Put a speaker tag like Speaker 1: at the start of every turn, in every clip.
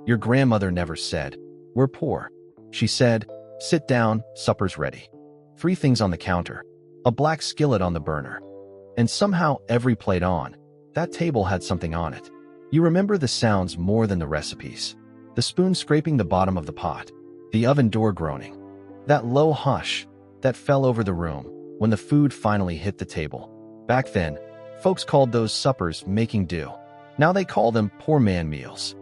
Speaker 1: Your grandmother never said, "We're poor." She said, "Sit down, supper's ready." 3 things on the counter, a black skillet on the burner. And somehow every plate on that table had something on it. You remember the sounds more than the recipes. The spoon scraping the bottom of the pot, the oven door groaning, that low hush that fell over the room when the food finally hit the table. Back then, folks called those suppers making do. Now they call them poor man meals.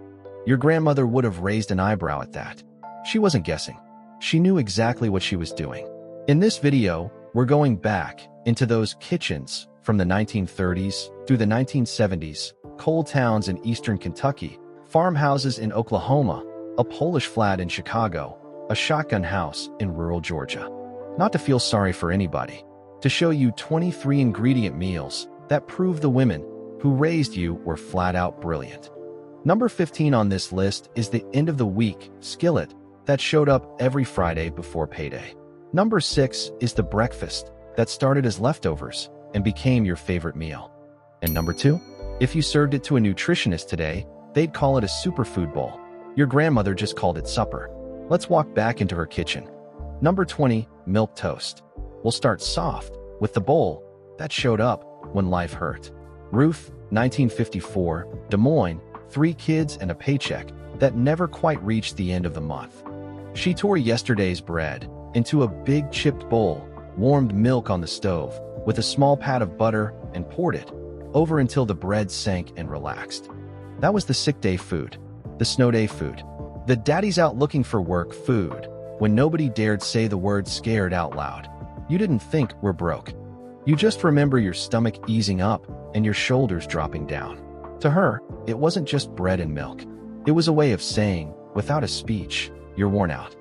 Speaker 1: Your grandmother would have raised an eyebrow at that. She wasn't guessing. She knew exactly what she was doing. In this video, we're going back into those kitchens from the 1930s through the 1970s, coal towns in eastern Kentucky, farmhouses in Oklahoma, a Polish flat in Chicago, a shotgun house in rural Georgia. Not to feel sorry for anybody, to show you 23 ingredient meals that prove the women who raised you were flat out brilliant. Number 15 on this list is the end of the week skillet that showed up every Friday before payday. Number 6 is the breakfast that started as leftovers and became your favorite meal. And number 2, if you served it to a nutritionist today, they'd call it a superfood bowl. Your grandmother just called it supper. Let's walk back into her kitchen. Number 20, milk toast. We'll start soft with the bowl that showed up when life hurt. Ruth, 1954, Des Moines, 3 kids and a paycheck that never quite reached the end of the month. She tore yesterday's bread into a big chipped bowl, warmed milk on the stove with a small pat of butter, and poured it over until the bread sank and relaxed. That was the sick day food, the snow day food, the daddy's out looking for work food, when nobody dared say the word scared out loud. You didn't think we're broke. You just remember your stomach easing up and your shoulders dropping down. To her, it wasn't just bread and milk. It was a way of saying, without a speech, you're worn out.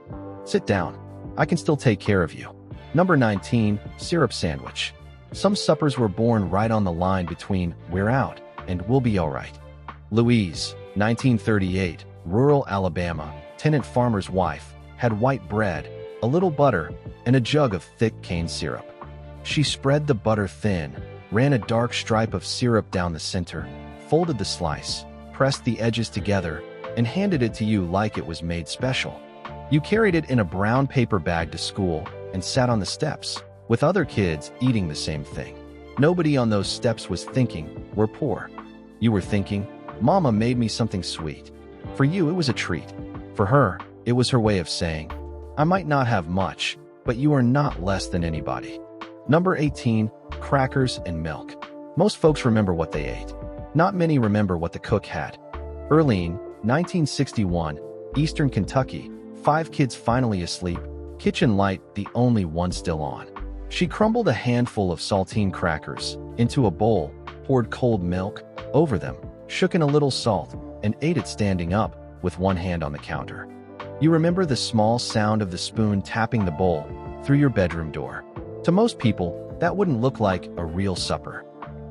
Speaker 1: Sit down. I can still take care of you. Number 19, syrup sandwich. Some suppers were born right on the line between we're out and we'll be all right. Louise, 1938, rural Alabama, tenant farmer's wife, had white bread, a little butter, and a jug of thick cane syrup. She spread the butter thin, ran a dark stripe of syrup down the center, folded the slice, pressed the edges together, and handed it to you like it was made special. You carried it in a brown paper bag to school and sat on the steps, with other kids eating the same thing. Nobody on those steps was thinking, we're poor. You were thinking, Mama made me something sweet. For you, it was a treat. For her, it was her way of saying, I might not have much, but you are not less than anybody. Number 18, crackers and milk. Most folks remember what they ate. Not many remember what the cook had. Early 1961, Eastern Kentucky, 5 kids finally asleep, kitchen light the only one still on. She crumbled a handful of saltine crackers into a bowl, poured cold milk over them, shook in a little salt, and ate it standing up with one hand on the counter. You remember the small sound of the spoon tapping the bowl through your bedroom door. To most people, that wouldn't look like a real supper.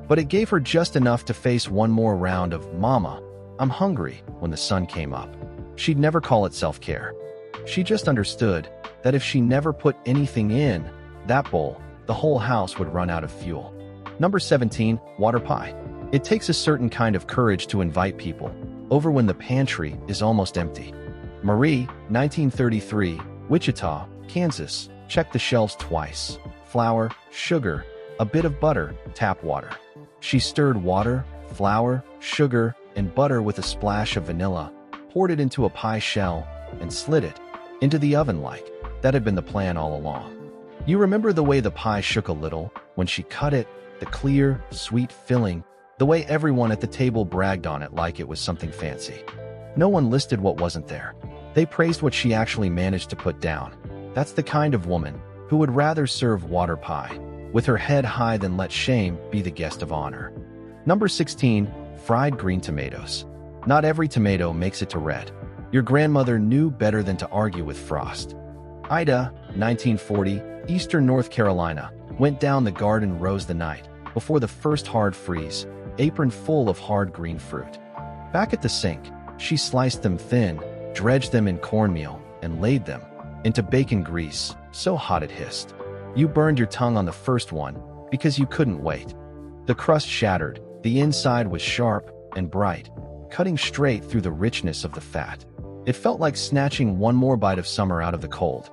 Speaker 1: But it gave her just enough to face one more round of, Mama, I'm hungry, when the sun came up. She'd never call it self-care. She just understood that if she never put anything in that bowl, the whole house would run out of fuel. Number 17, water pie. It takes a certain kind of courage to invite people over when the pantry is almost empty. Marie, 1933, Wichita, Kansas, checked the shelves twice. Flour, sugar, a bit of butter, tap water. She stirred water, flour, sugar, and butter with a splash of vanilla, poured it into a pie shell, and slid it into the oven like that had been the plan all along. You remember the way the pie shook a little when she cut it, the clear, sweet filling, the way everyone at the table bragged on it like it was something fancy. No one listed what wasn't there. They praised what she actually managed to put down. That's the kind of woman who would rather serve water pie with her head high than let shame be the guest of honor. Number 16, fried green tomatoes. Not every tomato makes it to red. Your grandmother knew better than to argue with frost. Ida, 1940, Eastern North Carolina, went down the garden rows the night before the first hard freeze, apron full of hard green fruit. Back at the sink, she sliced them thin, dredged them in cornmeal, and laid them into bacon grease, so hot it hissed. You burned your tongue on the first one because you couldn't wait. The crust shattered, the inside was sharp and bright. cutting straight through the richness of the fat. It felt like snatching one more bite of summer out of the cold.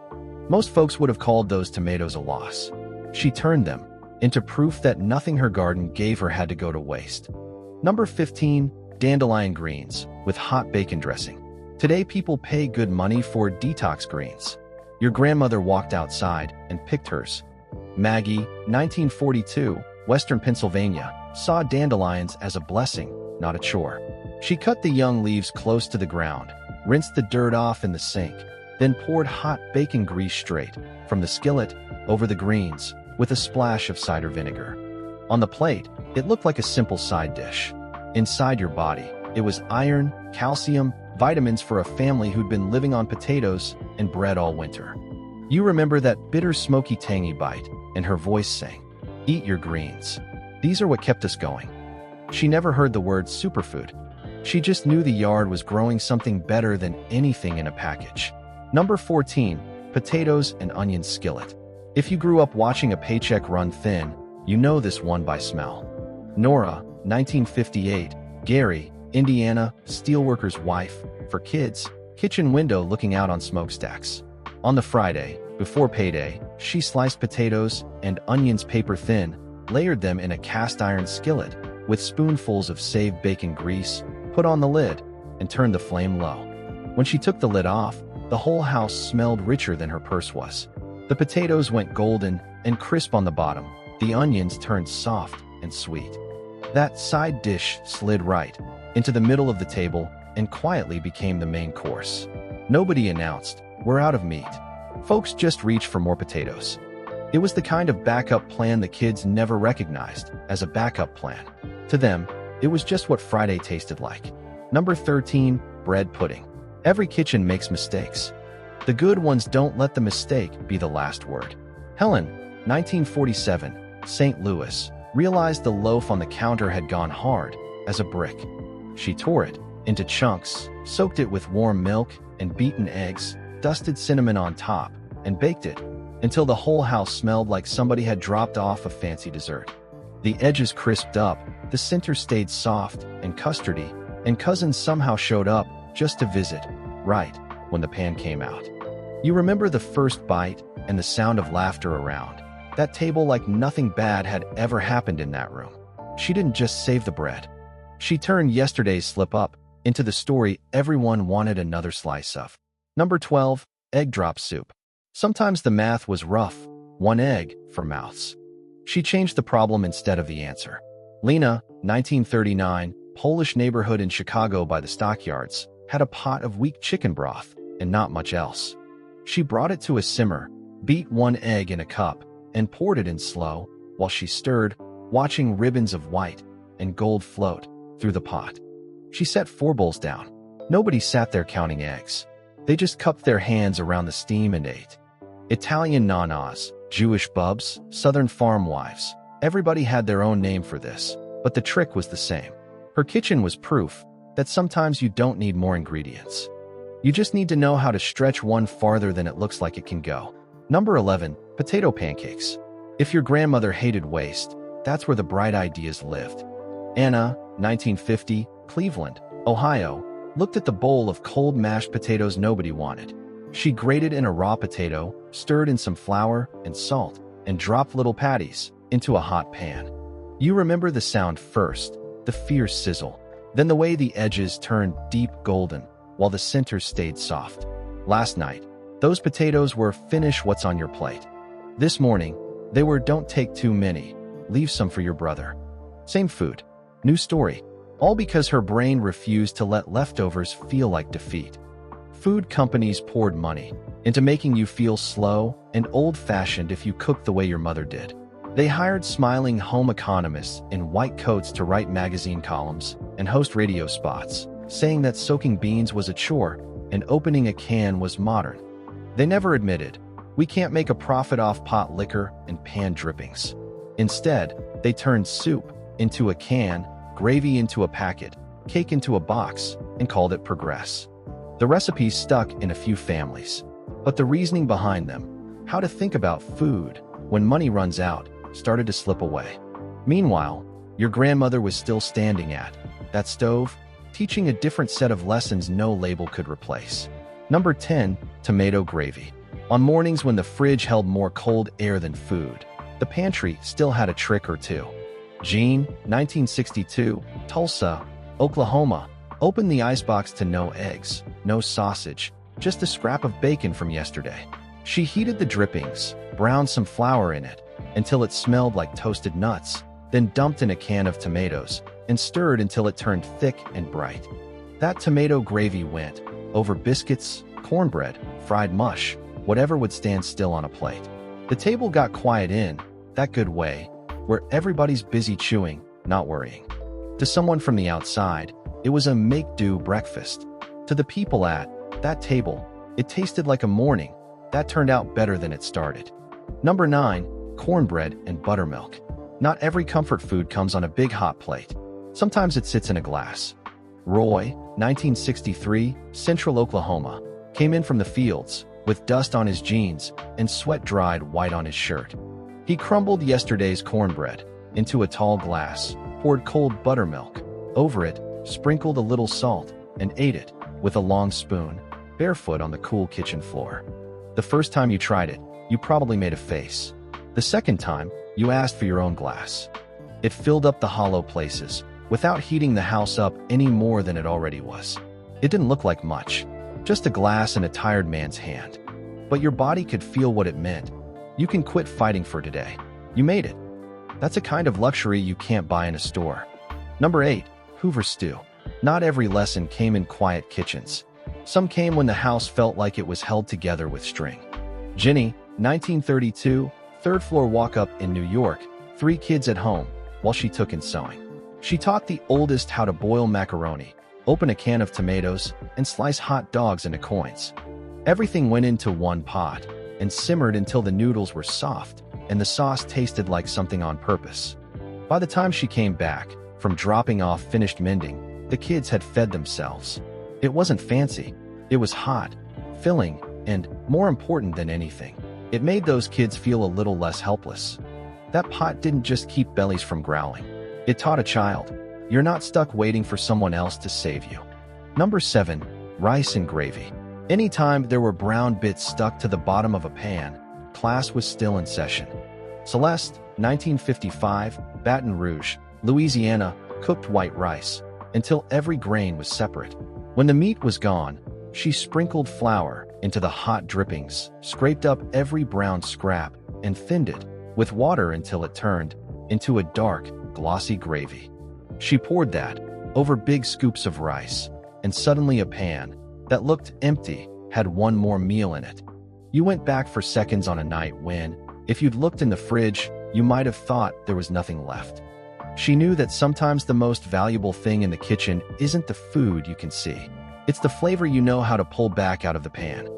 Speaker 1: Most folks would have called those tomatoes a loss. She turned them into proof that nothing her garden gave her had to go to waste. Number 15, dandelion greens with hot bacon dressing. Today people pay good money for detox greens. Your grandmother walked outside and picked hers. Maggie, 1942, Western Pennsylvania, saw dandelions as a blessing, not a chore. She cut the young leaves close to the ground, rinsed the dirt off in the sink, then poured hot bacon grease straight from the skillet over the greens with a splash of cider vinegar. On the plate, it looked like a simple side dish. Inside your body, it was iron, calcium, vitamins for a family who'd been living on potatoes and bread all winter. You remember that bitter, smoky, tangy bite, and her voice sang, "Eat your greens. These are what kept us going." She never heard the word superfood. She just knew the yard was growing something better than anything in a package. Number 14, potatoes and onion skillet. If you grew up watching a paycheck run thin, you know this one by smell. Nora, 1958, Gary, Indiana, steelworker's wife, for kids, kitchen window looking out on smokestacks. On the Friday, before payday, she sliced potatoes and onions paper thin, layered them in a cast iron skillet with spoonfuls of saved bacon grease, put on the lid, and turned the flame low. When she took the lid off, the whole house smelled richer than her purse was. The potatoes went golden and crisp on the bottom. The onions turned soft and sweet. That side dish slid right into the middle of the table and quietly became the main course. Nobody announced, "We're out of meat." Folks just reached for more potatoes. It was the kind of backup plan the kids never recognized as a backup plan. To them, it was just what Friday tasted like. Number 13, bread pudding. Every kitchen makes mistakes. The good ones don't let the mistake be the last word. Helen, 1947, St. Louis, realized the loaf on the counter had gone hard as a brick. She tore it into chunks, soaked it with warm milk and beaten eggs, dusted cinnamon on top, and baked it until the whole house smelled like somebody had dropped off a fancy dessert. The edges crisped up, the center stayed soft and custardy, and cousins somehow showed up just to visit, right when the pan came out. You remember the first bite and the sound of laughter around that table like nothing bad had ever happened in that room. She didn't just save the bread. She turned yesterday's slip-up into the story everyone wanted another slice of. Number 12, egg drop soup. Sometimes the math was rough, one egg for mouths. She changed the problem instead of the answer. Lena, 1939, Polish neighborhood in Chicago by the stockyards, had a pot of weak chicken broth and not much else. She brought it to a simmer, beat one egg in a cup, and poured it in slow while she stirred, watching ribbons of white and gold float through the pot. She set 4 bowls down. Nobody sat there counting eggs. They just cupped their hands around the steam and ate. Italian nanas, Jewish bubs, Southern farm wives. Everybody had their own name for this, but the trick was the same. Her kitchen was proof that sometimes you don't need more ingredients. You just need to know how to stretch one farther than it looks like it can go. Number 11, potato pancakes. If your grandmother hated waste, that's where the bright ideas lived. Anna, 1950, Cleveland, Ohio, looked at the bowl of cold mashed potatoes nobody wanted. She grated in a raw potato, stirred in some flour and salt, and dropped little patties into a hot pan. You remember the sound first, the fierce sizzle, then the way the edges turned deep golden while the center stayed soft. Last night, those potatoes were "finish what's on your plate." This morning, they were "don't take too many, leave some for your brother." Same food, new story, all because her brain refused to let leftovers feel like defeat. Food companies poured money into making you feel slow and old-fashioned if you cooked the way your mother did. They hired smiling home economists in white coats to write magazine columns and host radio spots, saying that soaking beans was a chore and opening a can was modern. They never admitted, "We can't make a profit off pot liquor and pan drippings." Instead, they turned soup into a can, gravy into a packet, cake into a box, and called it Progress. The recipes stuck in a few families, but the reasoning behind them, how to think about food when money runs out, started to slip away. Meanwhile, your grandmother was still standing at that stove, teaching a different set of lessons no label could replace. Number 10. Tomato gravy. On mornings when the fridge held more cold air than food, the pantry still had a trick or two. Jean, 1962, Tulsa, Oklahoma, opened the icebox to no eggs, no sausage, just a scrap of bacon from yesterday. She heated the drippings, browned some flour in it, until it smelled like toasted nuts, then dumped in a can of tomatoes and stirred until it turned thick and bright. That tomato gravy went over biscuits, cornbread, fried mush, whatever would stand still on a plate. The table got quiet in that good way, where everybody's busy chewing, not worrying. To someone from the outside, it was a make-do breakfast. To the people at that table, it tasted like a morning that turned out better than it started. Number 9. Cornbread and buttermilk. Not every comfort food comes on a big hot plate. Sometimes it sits in a glass. Roy, 1963, Central Oklahoma, came in from the fields with dust on his jeans and sweat dried white on his shirt. He crumbled yesterday's cornbread into a tall glass, poured cold buttermilk over it, sprinkled a little salt, and ate it with a long spoon, barefoot on the cool kitchen floor. The first time you tried it, you probably made a face. The second time, you asked for your own glass. It filled up the hollow places, without heating the house up any more than it already was. It didn't look like much, just a glass in a tired man's hand. But your body could feel what it meant. You can quit fighting for today. You made it. That's a kind of luxury you can't buy in a store. Number 8. Hoover stew. Not every lesson came in quiet kitchens. Some came when the house felt like it was held together with string. Ginny, 1932, third-floor walk-up in New York, 3 kids at home, while she took in sewing. She taught the oldest how to boil macaroni, open a can of tomatoes, and slice hot dogs into coins. Everything went into one pot and simmered until the noodles were soft and the sauce tasted like something on purpose. By the time she came back from dropping off finished mending, the kids had fed themselves. It wasn't fancy. It was hot, filling, and, more important than anything, it made those kids feel a little less helpless. That pot didn't just keep bellies from growling. It taught a child, you're not stuck waiting for someone else to save you. Number 7. Rice and gravy. Anytime there were brown bits stuck to the bottom of a pan, class was still in session. Celeste, 1955, Baton Rouge, Louisiana, cooked white rice until every grain was separate. When the meat was gone, she sprinkled flour into the hot drippings, scraped up every brown scrap, and thinned it with water until it turned into a dark, glossy gravy. She poured that over big scoops of rice, and suddenly a pan that looked empty had one more meal in it. You went back for seconds on a night when, if you'd looked in the fridge, you might have thought there was nothing left. She knew that sometimes the most valuable thing in the kitchen isn't the food you can see. It's the flavor you know how to pull back out of the pan.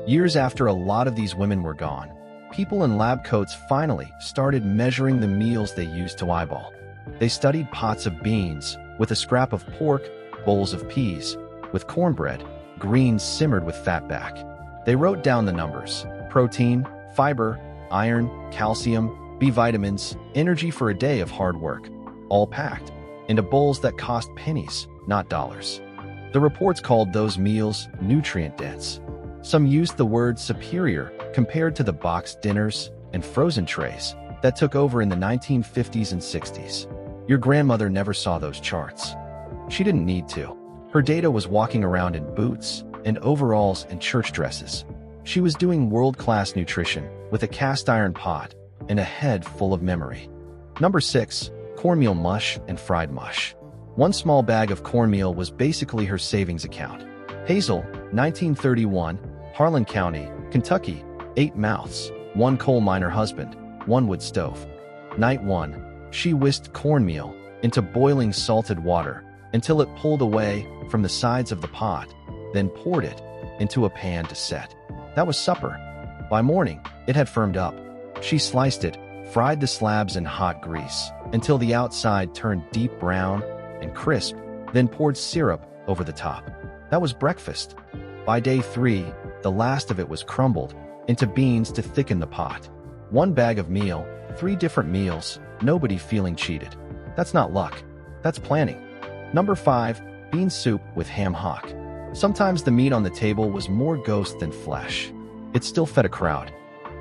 Speaker 1: Years after a lot of these women were gone, people in lab coats finally started measuring the meals they used to eyeball. They studied pots of beans with a scrap of pork, bowls of peas with cornbread, greens simmered with fat back. They wrote down the numbers: protein, fiber, iron, calcium, B vitamins, energy for a day of hard work, all packed into bowls that cost pennies, not dollars. The reports called those meals nutrient-dense. Some used the word superior compared to the boxed dinners and frozen trays that took over in the 1950s and 60s. Your grandmother never saw those charts. She didn't need to. Her data was walking around in boots and overalls and church dresses. She was doing world-class nutrition with a cast-iron pot and a head full of memory. Number 6. Cornmeal mush and fried mush. One small bag of cornmeal was basically her savings account. Hazel, 1931, Harlan County, Kentucky, 8 mouths, 1 coal miner husband, 1 wood stove. Night 1, she whisked cornmeal into boiling salted water until it pulled away from the sides of the pot, then poured it into a pan to set. That was supper. By morning, it had firmed up. She sliced it, fried the slabs in hot grease until the outside turned deep brown and crisp, then poured syrup over the top. That was breakfast. By day 3, the last of it was crumbled into beans to thicken the pot. 1 bag of meal, 3 different meals, nobody feeling cheated. That's not luck. That's planning. Number 5. bean soup with ham hock. Sometimes the meat on the table was more ghost than flesh. It still fed a crowd.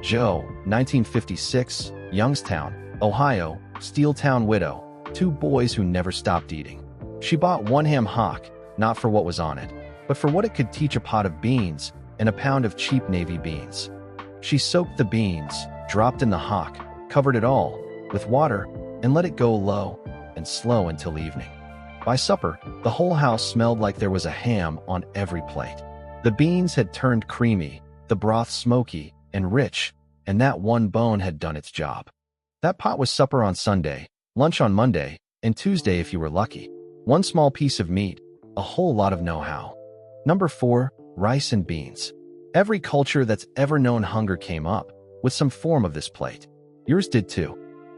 Speaker 1: Joe, 1956, Youngstown, Ohio, Steeltown widow, 2 boys who never stopped eating. She bought 1 ham hock, not for what was on it, but for what it could teach: a pot of beans and a pound of cheap navy beans. She soaked the beans, dropped in the hock, covered it all with water, and let it go low and slow until evening. By supper, the whole house smelled like there was a ham on every plate. The beans had turned creamy, the broth smoky and rich, and that one bone had done its job. That pot was supper on Sunday, lunch on Monday, and Tuesday if you were lucky. 1 small piece of meat, a whole lot of know-how. Number 4, rice and beans. Every culture that's ever known hunger came up with some form of this plate. Yours did too.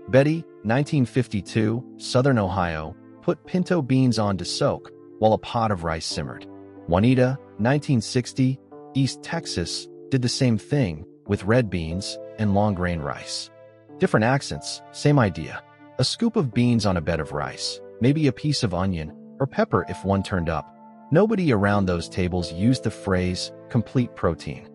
Speaker 1: Betty, 1952, Southern Ohio, put pinto beans on to soak while a pot of rice simmered. Juanita, 1960, East Texas, did the same thing with red beans and long-grain rice. Different accents, same idea. A scoop of beans on a bed of rice, maybe a piece of onion or pepper if one turned up. Nobody around those tables used the phrase complete protein.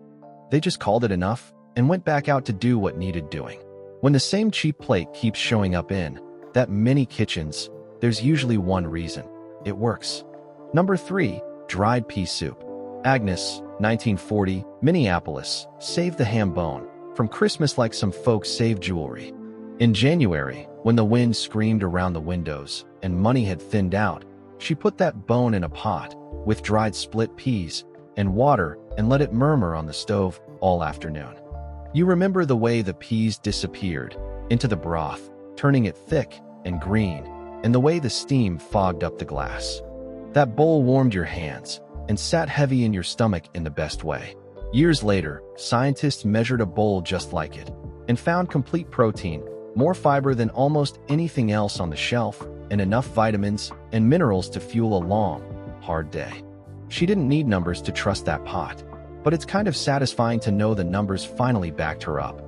Speaker 1: They just called it enough and went back out to do what needed doing. When the same cheap plate keeps showing up in that many kitchens, there's usually one reason: it works. Number 3, dried pea soup. Agnes, 1940, Minneapolis, saved the ham bone from Christmas like some folks save jewelry. In January, when the wind screamed around the windows and money had thinned out, she put that bone in a pot with dried split peas and water and let it murmur on the stove all afternoon. You remember the way the peas disappeared into the broth, turning it thick and green, and the way the steam fogged up the glass. That bowl warmed your hands and sat heavy in your stomach in the best way. Years later, scientists measured a bowl just like it and found complete protein, more fiber than almost anything else on the shelf, and enough vitamins and minerals to fuel a long, hard day. She didn't need numbers to trust that pot, but it's kind of satisfying to know the numbers finally backed her up.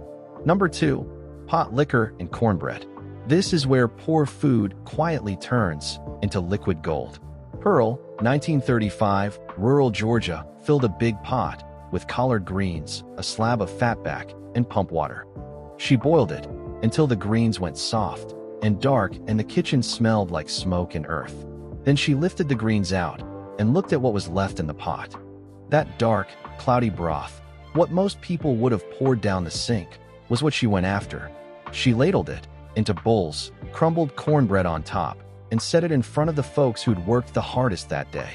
Speaker 1: Number 2, pot liquor and cornbread. This is where poor food quietly turns into liquid gold. Pearl, 1935, rural Georgia, filled a big pot with collard greens, a slab of fatback, and pump water. She boiled it until the greens went soft and dark and the kitchen smelled like smoke and earth. Then she lifted the greens out and looked at what was left in the pot. That dark, cloudy broth, what most people would have poured down the sink, was what she went after. She ladled it into bowls, crumbled cornbread on top, and set it in front of the folks who'd worked the hardest that day.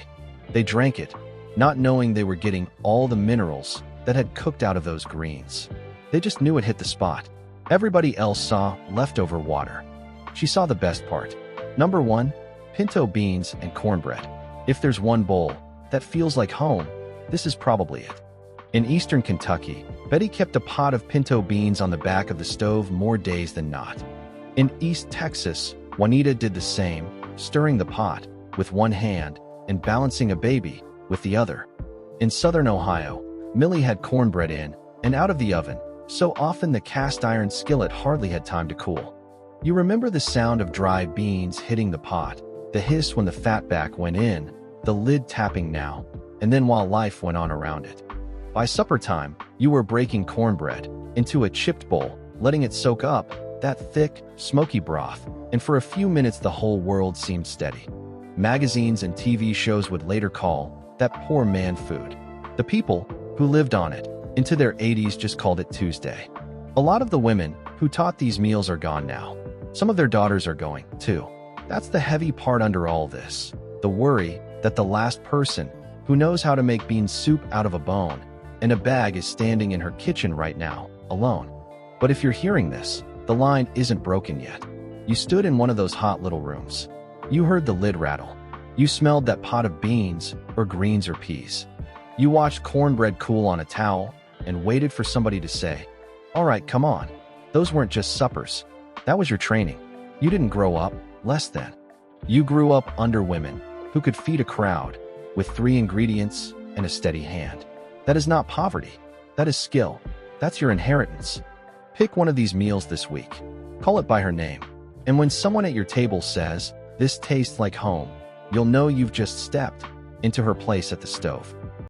Speaker 1: They drank it, not knowing they were getting all the minerals that had cooked out of those greens. They just knew it hit the spot. Everybody else saw leftover water. She saw the best part. Number 1, pinto beans and cornbread. If there's one bowl that feels like home, this is probably it. In eastern Kentucky, Betty kept a pot of pinto beans on the back of the stove more days than not. In East Texas, Juanita did the same, stirring the pot with one hand and balancing a baby with the other. In southern Ohio, Millie had cornbread in and out of the oven, so often the cast iron skillet hardly had time to cool. You remember the sound of dry beans hitting the pot, the hiss when the fatback went in, the lid tapping now, and then while life went on around it. By supper time, you were breaking cornbread into a chipped bowl, letting it soak up that thick, smoky broth, and for a few minutes the whole world seemed steady. Magazines and TV shows would later call that poor man food. The people who lived on it into their 80s just called it Tuesday. A lot of the women who taught these meals are gone now. Some of their daughters are going, too. That's the heavy part under all this. The worry that the last person who knows how to make bean soup out of a bone and a bag is standing in her kitchen right now, alone. But if you're hearing this, the line isn't broken yet. You stood in one of those hot little rooms. You heard the lid rattle. You smelled that pot of beans or greens or peas. You watched cornbread cool on a towel and waited for somebody to say, "All right, come on." Those weren't just suppers. That was your training. You didn't grow up less than. You grew up under women who could feed a crowd with 3 ingredients and a steady hand. That is not poverty. That is skill. That's your inheritance. Pick one of these meals this week. Call it by her name. And when someone at your table says, "This tastes like home," you'll know you've just stepped into her place at the stove.